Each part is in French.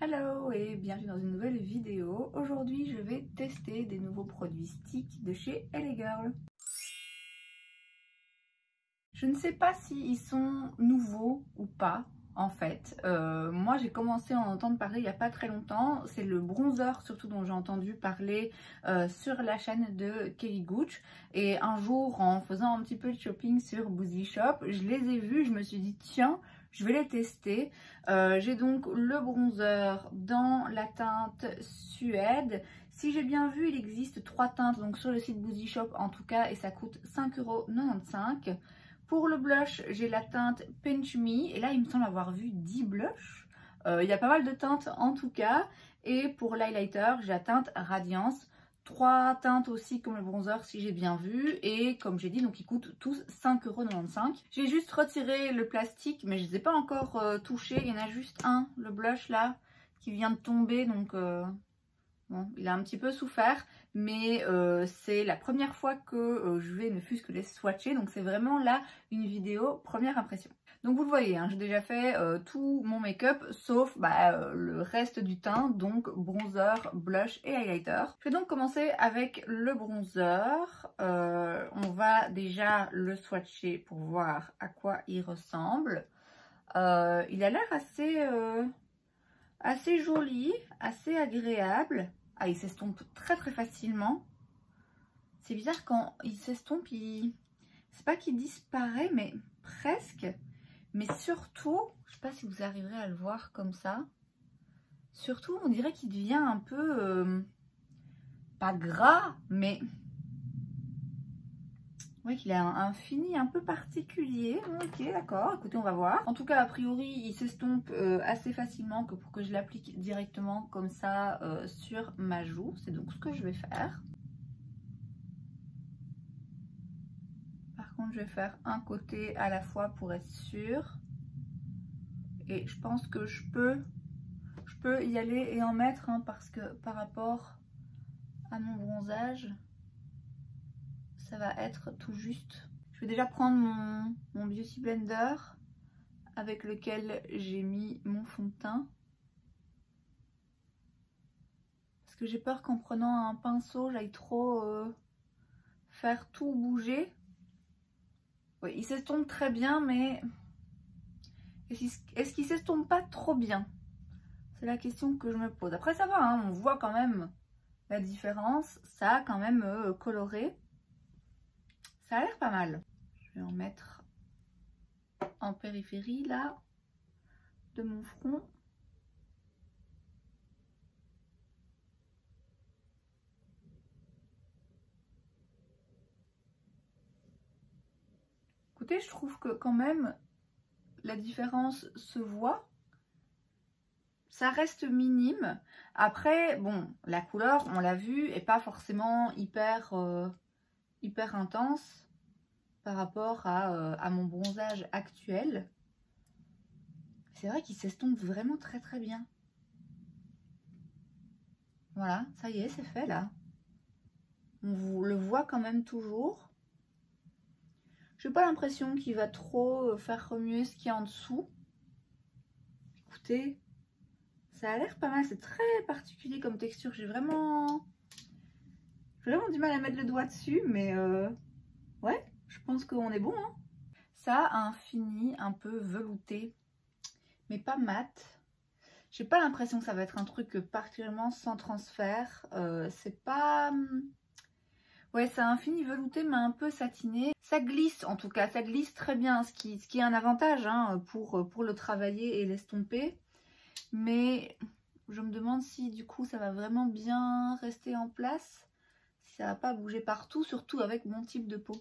Hello et bienvenue dans une nouvelle vidéo. Aujourd'hui je vais tester des nouveaux produits stick de chez LA Girl. Je ne sais pas s'ils sont nouveaux ou pas en fait. Moi j'ai commencé à en entendre parler il n'y a pas très longtemps. C'est le bronzer surtout dont j'ai entendu parler sur la chaîne de Kelly Gooch. Et un jour en faisant un petit peu de shopping sur Boozy Shop, je les ai vus, je me suis dit tiens, je vais les tester. J'ai donc le bronzer dans la teinte Suède. Si j'ai bien vu, il existe 3 teintes donc sur le site Boozy Shop en tout cas et ça coûte 5,95 €. Pour le blush, j'ai la teinte Pinch Me et là il me semble avoir vu 10 blushs. Il y a pas mal de teintes en tout cas. Et pour l'highlighter, j'ai la teinte Radiance. 3 teintes aussi comme le bronzer si j'ai bien vu, et comme j'ai dit donc ils coûtent tous 5,95 €. J'ai juste retiré le plastique mais je ne les ai pas encore touchés. Il y en a juste un, le blush là, qui vient de tomber donc bon, il a un petit peu souffert, mais c'est la première fois que je vais ne fût-ce que les swatcher, donc c'est vraiment là une vidéo première impression. Donc vous le voyez, hein, j'ai déjà fait tout mon make-up sauf le reste du teint, donc bronzer, blush et highlighter. Je vais donc commencer avec le bronzer. On va déjà le swatcher pour voir à quoi il ressemble. Il a l'air assez joli, assez agréable. Ah, il s'estompe très facilement. C'est bizarre quand il s'estompe, c'est pas qu'il disparaît, mais presque. Mais surtout, je sais pas si vous arriverez à le voir comme ça. Surtout, on dirait qu'il devient un peu, pas gras, mais oui, qu'il a un fini un peu particulier. Ok, d'accord, écoutez, on va voir. En tout cas, a priori, il s'estompe assez facilement que pour que je l'applique directement comme ça sur ma joue. C'est donc ce que je vais faire. Par contre, je vais faire un côté à la fois pour être sûre. Et je pense que je peux y aller et en mettre hein, parce que par rapport à mon bronzage, ça va être tout juste. Je vais déjà prendre mon Beauty Blender avec lequel j'ai mis mon fond de teint. Parce que j'ai peur qu'en prenant un pinceau, j'aille trop faire tout bouger. Oui, il s'estompe très bien, mais est-ce qu'il s'estompe pas trop bien? C'est la question que je me pose. Après ça va, hein, on voit quand même la différence. Ça a quand même coloré. Ça a l'air pas mal. Je vais en mettre en périphérie là de mon front. Écoutez, je trouve que quand même la différence se voit. Ça reste minime. Après, bon, la couleur, on l'a vu, est pas forcément hyper intense par rapport à mon bronzage actuel. C'est vrai qu'il s'estompe vraiment très bien. Voilà, ça y est, c'est fait là. On le voit quand même toujours. J'ai pas l'impression qu'il va trop faire remuer ce qu'il y a en dessous. Écoutez, ça a l'air pas mal. C'est très particulier comme texture. J'ai vraiment du mal à mettre le doigt dessus, mais ouais, je pense qu'on est bon. Hein. Ça a un fini un peu velouté, mais pas mat. J'ai pas l'impression que ça va être un truc particulièrement sans transfert. C'est pas... Ouais, ça a un fini velouté mais un peu satiné. Ça glisse en tout cas, ça glisse très bien, ce qui est un avantage hein, pour le travailler et l'estomper. Mais je me demande si du coup ça va vraiment bien rester en place. Si ça va pas bouger partout, surtout avec mon type de peau.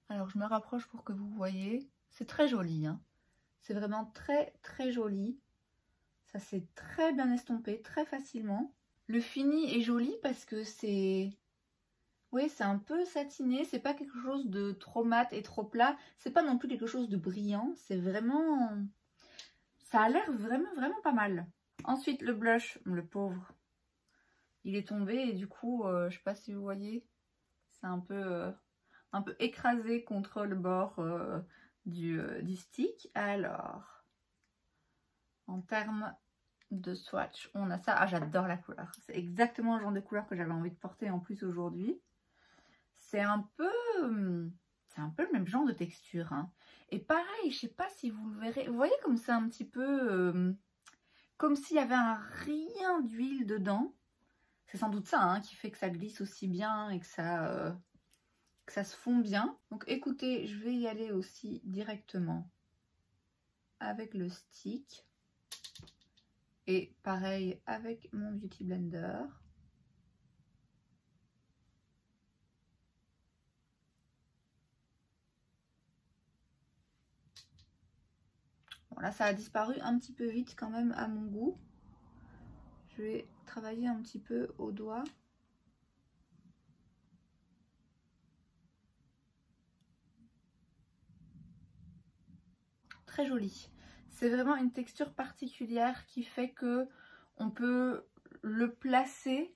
Alors je me rapproche pour que vous voyez. C'est très joli, hein. C'est vraiment très joli. Ça s'est très bien estompé, très facilement. Le fini est joli parce que c'est... Oui, c'est un peu satiné. C'est pas quelque chose de trop mat et trop plat. C'est pas non plus quelque chose de brillant. C'est vraiment... Ça a l'air vraiment pas mal. Ensuite, le blush, le pauvre. Il est tombé et du coup, je sais pas si vous voyez, c'est un peu écrasé contre le bord du stick. Alors, en termes de swatch, on a ça. Ah, j'adore la couleur. C'est exactement le genre de couleur que j'avais envie de porter en plus aujourd'hui. C'est un peu le même genre de texture, hein. Et pareil, je sais pas si vous le verrez. Vous voyez comme c'est un petit peu comme s'il y avait un rien d'huile dedans. C'est sans doute ça, hein, qui fait que ça glisse aussi bien et que ça se fond bien. Donc écoutez, je vais y aller aussi directement avec le stick. Et pareil avec mon Beauty Blender. Bon, là, ça a disparu un petit peu vite quand même à mon goût. Je vais travailler un petit peu au doigt. Très joli. C'est vraiment une texture particulière qui fait que on peut le placer,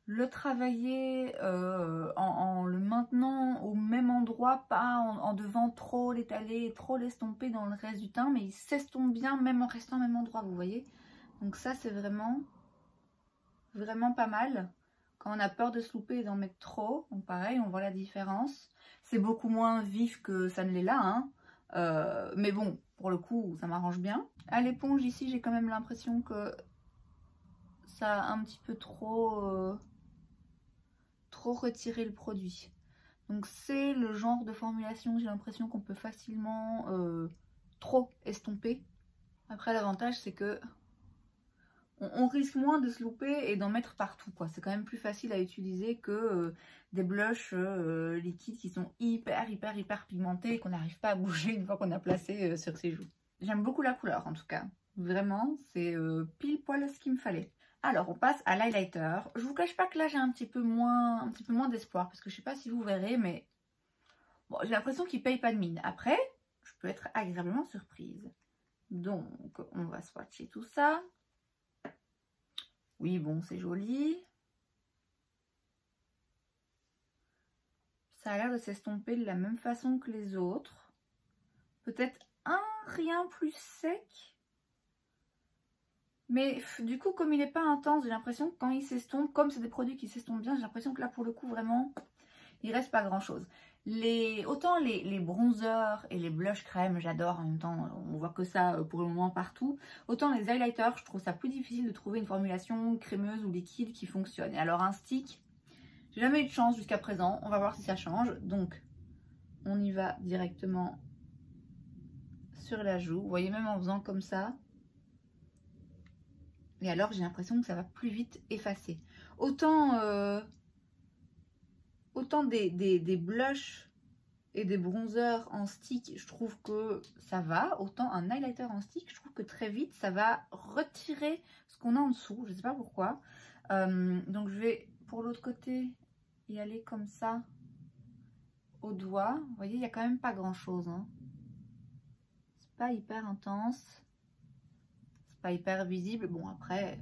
le travailler en le maintenant au même endroit, pas en devant trop l'étaler, trop l'estomper dans le reste du teint, mais il s'estompe bien même en restant au même endroit, vous voyez. Donc ça c'est vraiment pas mal. Quand on a peur de se louper et d'en mettre trop, donc pareil, on voit la différence. C'est beaucoup moins vif que ça ne l'est là, hein. Mais bon, pour le coup, ça m'arrange bien. À l'éponge, ici, j'ai quand même l'impression que ça a un petit peu trop retiré le produit. Donc c'est le genre de formulation, j'ai l'impression qu'on peut facilement trop estomper. Après, l'avantage, c'est que on risque moins de se louper et d'en mettre partout, quoi. C'est quand même plus facile à utiliser que des blushs liquides qui sont hyper pigmentés et qu'on n'arrive pas à bouger une fois qu'on a placé sur ses joues. J'aime beaucoup la couleur en tout cas. Vraiment, c'est pile poil ce qu'il me fallait. Alors, on passe à l'highlighter. Je vous cache pas que là, j'ai un petit peu moins d'espoir parce que je sais pas si vous verrez, mais bon, j'ai l'impression qu'il paye pas de mine. Après, je peux être agréablement surprise. Donc, on va swatcher tout ça. Oui, bon, c'est joli. Ça a l'air de s'estomper de la même façon que les autres. Peut-être un rien plus sec. Mais du coup, comme il n'est pas intense, j'ai l'impression que quand il s'estompe, comme c'est des produits qui s'estompent bien, j'ai l'impression que là, pour le coup, vraiment, il reste pas grand-chose. Autant les bronzers et les blush crème, j'adore. En même temps, on voit que ça pour le moment partout. Autant les highlighters, je trouve ça plus difficile de trouver une formulation crémeuse ou liquide qui fonctionne. Et alors un stick, j'ai jamais eu de chance jusqu'à présent. On va voir si ça change. Donc, on y va directement sur la joue. Vous voyez, même en faisant comme ça. Et alors, j'ai l'impression que ça va plus vite effacer. Autant des blushs et des bronzers en stick, je trouve que ça va. Autant un highlighter en stick, je trouve que très vite, ça va retirer ce qu'on a en dessous. Je ne sais pas pourquoi. Donc, je vais, pour l'autre côté, y aller comme ça, au doigt. Vous voyez, il n'y a quand même pas grand-chose, hein. C'est pas hyper intense. C'est pas hyper visible. Bon, après,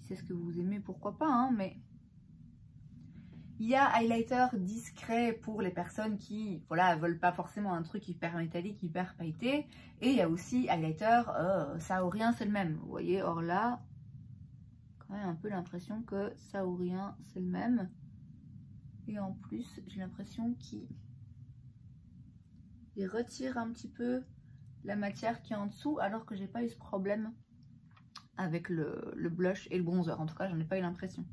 si c'est ce que vous aimez, pourquoi pas, hein, mais... Il y a highlighter discret pour les personnes qui, voilà, veulent pas forcément un truc hyper métallique, hyper pailleté. Et il y a aussi highlighter ça ou rien, c'est le même. Vous voyez, or là, quand même un peu l'impression que ça ou rien, c'est le même. Et en plus, j'ai l'impression qu'il retire un petit peu la matière qui est en dessous, alors que j'ai pas eu ce problème avec le blush et le bronzer. En tout cas, j'en ai pas eu l'impression.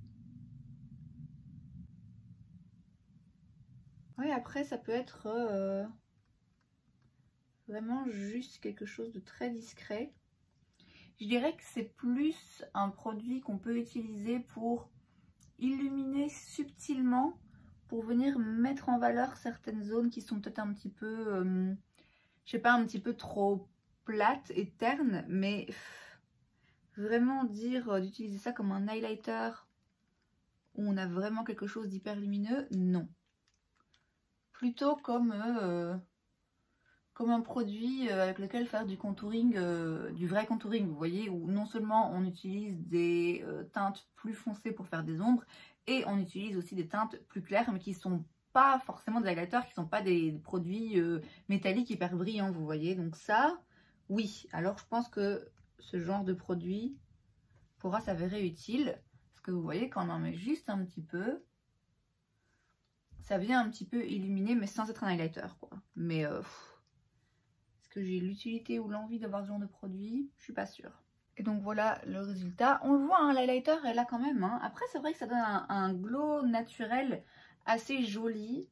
Oui, après, ça peut être vraiment juste quelque chose de très discret. Je dirais que c'est plus un produit qu'on peut utiliser pour illuminer subtilement, pour venir mettre en valeur certaines zones qui sont peut-être un petit peu, je sais pas, un petit peu trop plates et ternes, mais vraiment dire d'utiliser ça comme un highlighter où on a vraiment quelque chose d'hyper lumineux, non. Plutôt comme un produit avec lequel faire du contouring, du vrai contouring, vous voyez, où non seulement on utilise des teintes plus foncées pour faire des ombres, et on utilise aussi des teintes plus claires, mais qui sont pas forcément des highlighters, qui sont pas des produits métalliques hyper brillants, vous voyez. Donc ça, oui. Alors je pense que ce genre de produit pourra s'avérer utile. Parce que vous voyez, quand on en met juste un petit peu, ça vient un petit peu illuminer, mais sans être un highlighter, quoi. Mais est-ce que j'ai l'utilité ou l'envie d'avoir ce genre de produit? Je suis pas sûre. Et donc voilà le résultat. On le voit, hein, l'highlighter est là quand même. Hein. Après, c'est vrai que ça donne un glow naturel assez joli.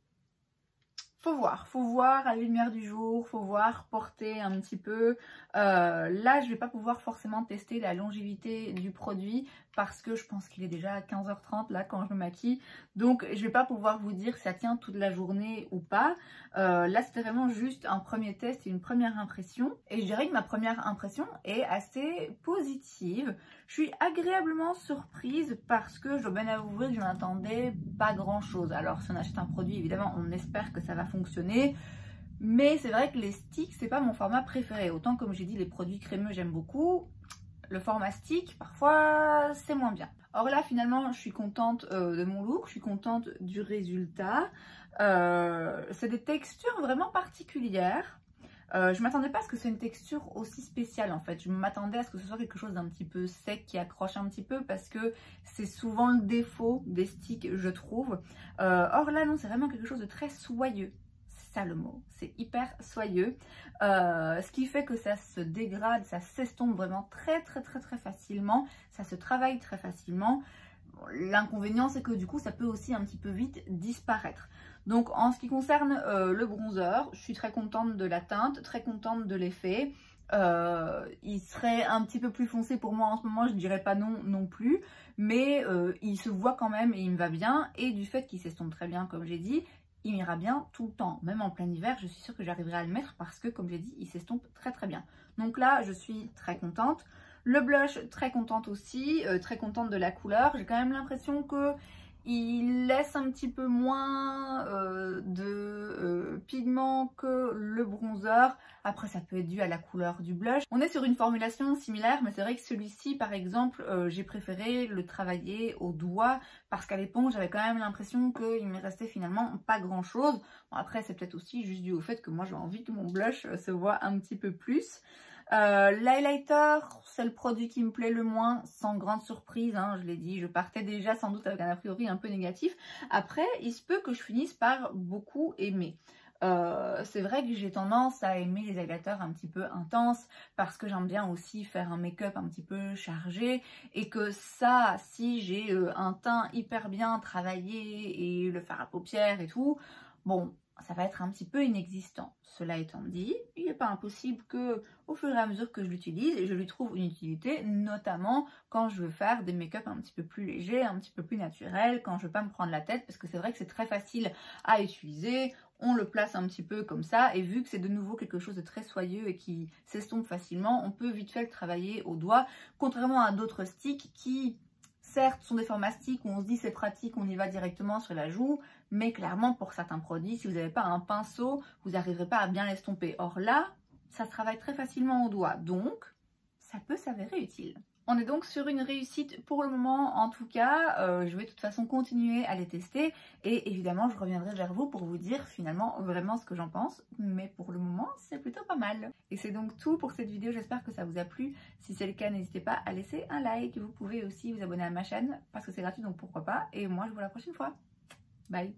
Faut voir à la lumière du jour, faut voir porter un petit peu. Là, je vais pas pouvoir forcément tester la longévité du produit parce que je pense qu'il est déjà à 15h30 là quand je me maquille. Donc, je vais pas pouvoir vous dire si ça tient toute la journée ou pas. Là, c'était vraiment juste un premier test et une première impression. Et je dirais que ma première impression est assez positive. Je suis agréablement surprise parce que je dois bien avouer que je n'attendais pas grand chose. Alors, si on achète un produit, évidemment, on espère que ça va fonctionner. Mais c'est vrai que les sticks, c'est pas mon format préféré. Autant, comme j'ai dit, les produits crémeux, j'aime beaucoup. Le format stick, parfois, c'est moins bien. Or là, finalement, je suis contente de mon look, je suis contente du résultat. C'est des textures vraiment particulières. Je m'attendais pas à ce que ce soit une texture aussi spéciale en fait. Je m'attendais à ce que ce soit quelque chose d'un petit peu sec qui accroche un petit peu parce que c'est souvent le défaut des sticks, je trouve. Or là non, c'est vraiment quelque chose de très soyeux. C'est ça le mot, c'est hyper soyeux. Ce qui fait que ça se dégrade, ça s'estompe vraiment très facilement. Ça se travaille très facilement. L'inconvénient, c'est que du coup, ça peut aussi un petit peu vite disparaître. Donc, en ce qui concerne le bronzer, je suis très contente de la teinte, très contente de l'effet. Il serait un petit peu plus foncé pour moi en ce moment, je dirais pas non plus. Mais il se voit quand même et il me va bien. Et du fait qu'il s'estompe très bien, comme j'ai dit, il m'ira bien tout le temps. Même en plein hiver, je suis sûre que j'arriverai à le mettre parce que, comme j'ai dit, il s'estompe très bien. Donc là, je suis très contente. Le blush, très contente aussi, très contente de la couleur. J'ai quand même l'impression que il laisse un petit peu moins de pigment que le bronzer. Après, ça peut être dû à la couleur du blush. On est sur une formulation similaire, mais c'est vrai que celui-ci, par exemple, j'ai préféré le travailler au doigt parce qu'à l'éponge, j'avais quand même l'impression qu'il me restait finalement pas grand-chose. Bon, après, c'est peut-être aussi juste dû au fait que moi, j'ai envie que mon blush se voit un petit peu plus. L'highlighter, c'est le produit qui me plaît le moins, sans grande surprise, hein, je l'ai dit, je partais déjà sans doute avec un a priori un peu négatif. Après, il se peut que je finisse par beaucoup aimer. C'est vrai que j'ai tendance à aimer les highlighters un petit peu intenses parce que j'aime bien aussi faire un make-up un petit peu chargé et que ça, si j'ai un teint hyper bien travaillé et le fard à paupières et tout, bon, ça va être un petit peu inexistant. Cela étant dit, il n'est pas impossible que, au fur et à mesure que je l'utilise, je lui trouve une utilité, notamment quand je veux faire des make-up un petit peu plus légers, un petit peu plus naturels, quand je veux pas me prendre la tête, parce que c'est vrai que c'est très facile à utiliser. On le place un petit peu comme ça, et vu que c'est de nouveau quelque chose de très soyeux et qui s'estompe facilement, on peut vite fait le travailler au doigt, contrairement à d'autres sticks qui... certes, sont des formats sticks où on se dit c'est pratique, on y va directement sur la joue, mais clairement pour certains produits, si vous n'avez pas un pinceau, vous n'arriverez pas à bien l'estomper. Or là, ça se travaille très facilement au doigt, donc ça peut s'avérer utile. On est donc sur une réussite pour le moment en tout cas. Je vais de toute façon continuer à les tester et évidemment je reviendrai vers vous pour vous dire finalement vraiment ce que j'en pense. Mais pour le moment c'est plutôt pas mal. Et c'est donc tout pour cette vidéo, j'espère que ça vous a plu. Si c'est le cas, n'hésitez pas à laisser un like. Vous pouvez aussi vous abonner à ma chaîne parce que c'est gratuit donc pourquoi pas. Et moi je vous vois la prochaine fois. Bye!